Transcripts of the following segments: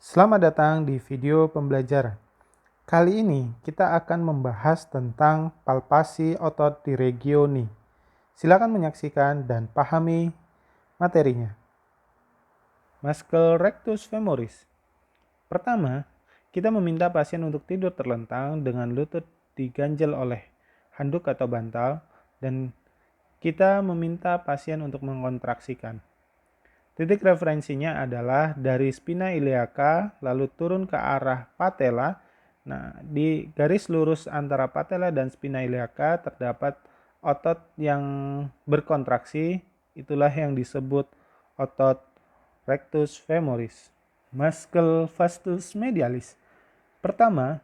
Selamat datang di video pembelajaran. Kali ini kita akan membahas tentang palpasi otot di regioni. Silakan menyaksikan dan pahami materinya. Muscle rectus femoris. Pertama, kita meminta pasien untuk tidur terlentang dengan lutut diganjel oleh handuk atau bantal dan kita meminta pasien untuk mengkontraksikan. Titik referensinya adalah dari spina iliaca lalu turun ke arah patella. Nah, di garis lurus antara patella dan spina iliaca terdapat otot yang berkontraksi, itulah yang disebut otot rectus femoris. Muscle vastus medialis. Pertama,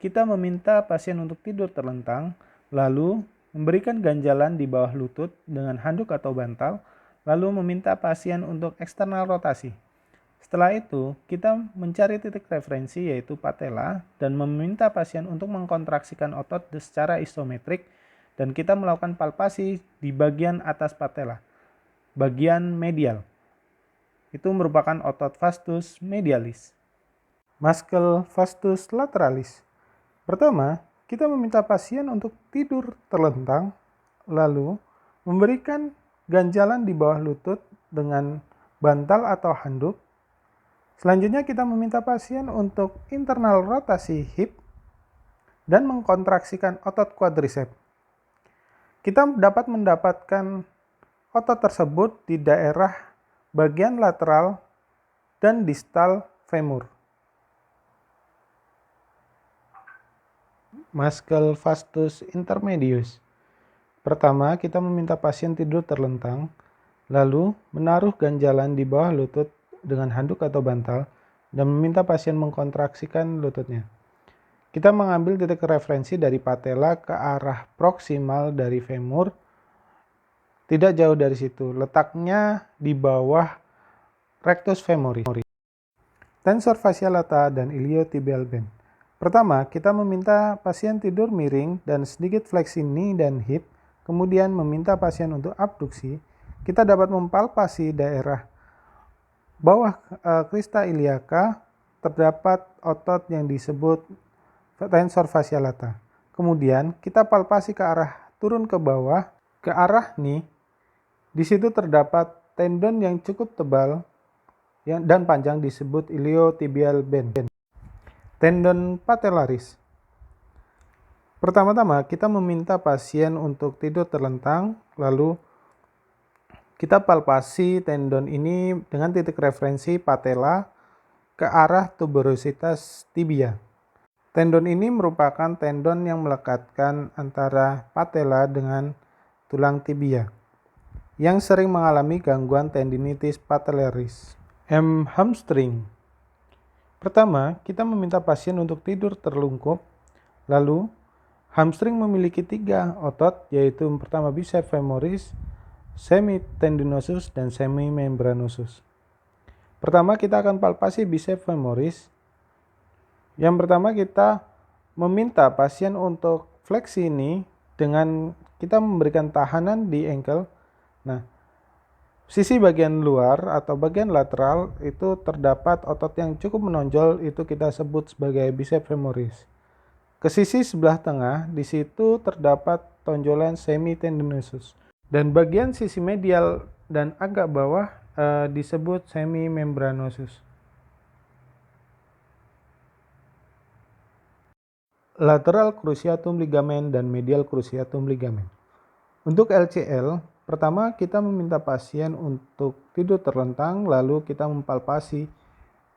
kita meminta pasien untuk tidur terlentang, lalu memberikan ganjalan di bawah lutut dengan handuk atau bantal, lalu meminta pasien untuk eksternal rotasi. Setelah itu, kita mencari titik referensi yaitu patella dan meminta pasien untuk mengkontraksikan otot secara isometrik dan kita melakukan palpasi di bagian atas patella, bagian medial. Itu merupakan otot vastus medialis. Muscle vastus lateralis. Pertama, kita meminta pasien untuk tidur terlentang, lalu memberikan ganjalan di bawah lutut dengan bantal atau handuk. Selanjutnya kita meminta pasien untuk internal rotasi hip dan mengkontraksikan otot quadricep. Kita dapat mendapatkan otot tersebut di daerah bagian lateral dan distal femur. Muscle vastus intermedius. Pertama, kita meminta pasien tidur terlentang, lalu menaruh ganjalan di bawah lutut dengan handuk atau bantal, dan meminta pasien mengkontraksikan lututnya. Kita mengambil titik referensi dari patella ke arah proksimal dari femur, tidak jauh dari situ, letaknya di bawah rectus femoris. Tensor fascia lata dan iliotibial band. Pertama, kita meminta pasien tidur miring dan sedikit fleksi knee dan hip, kemudian meminta pasien untuk abduksi. Kita dapat mempalpasi daerah bawah krista iliaca, terdapat otot yang disebut tensor fascia lata. Kemudian kita palpasi ke arah turun ke bawah, ke arah knee. Di situ terdapat tendon yang cukup tebal dan panjang disebut iliotibial band. Tendon patellaris. Pertama-tama kita meminta pasien untuk tidur terlentang, lalu kita palpasi tendon ini dengan titik referensi patella ke arah tuberositas tibia. Tendon ini merupakan tendon yang melekatkan antara patella dengan tulang tibia yang sering mengalami gangguan tendinitis patellaris. Hamstring. Pertama, kita meminta pasien untuk tidur terlungkup, lalu hamstring memiliki 3 otot, yaitu pertama biceps femoris, semitendinosus, dan semimembranosus. Pertama, kita akan palpasi biceps femoris. Yang pertama, kita meminta pasien untuk fleksi ini dengan kita memberikan tahanan di ankle. Nah, sisi bagian luar atau bagian lateral itu terdapat otot yang cukup menonjol, itu kita sebut sebagai biceps femoris. Ke sisi sebelah tengah, di situ terdapat tonjolan semitendinosus. Dan bagian sisi medial dan agak bawah disebut semimembranosus. Lateral cruciatum ligament dan medial cruciatum ligament. Untuk LCL, pertama, kita meminta pasien untuk tidur terlentang, lalu kita mempalpasi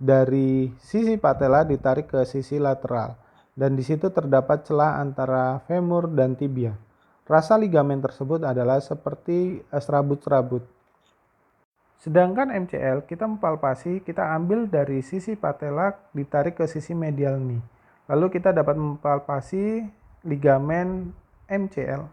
dari sisi patella ditarik ke sisi lateral, dan di situ terdapat celah antara femur dan tibia. Rasa ligamen tersebut adalah seperti serabut-serabut. Sedangkan MCL, kita mempalpasi, kita ambil dari sisi patella ditarik ke sisi medial knee, lalu kita dapat mempalpasi ligamen MCL.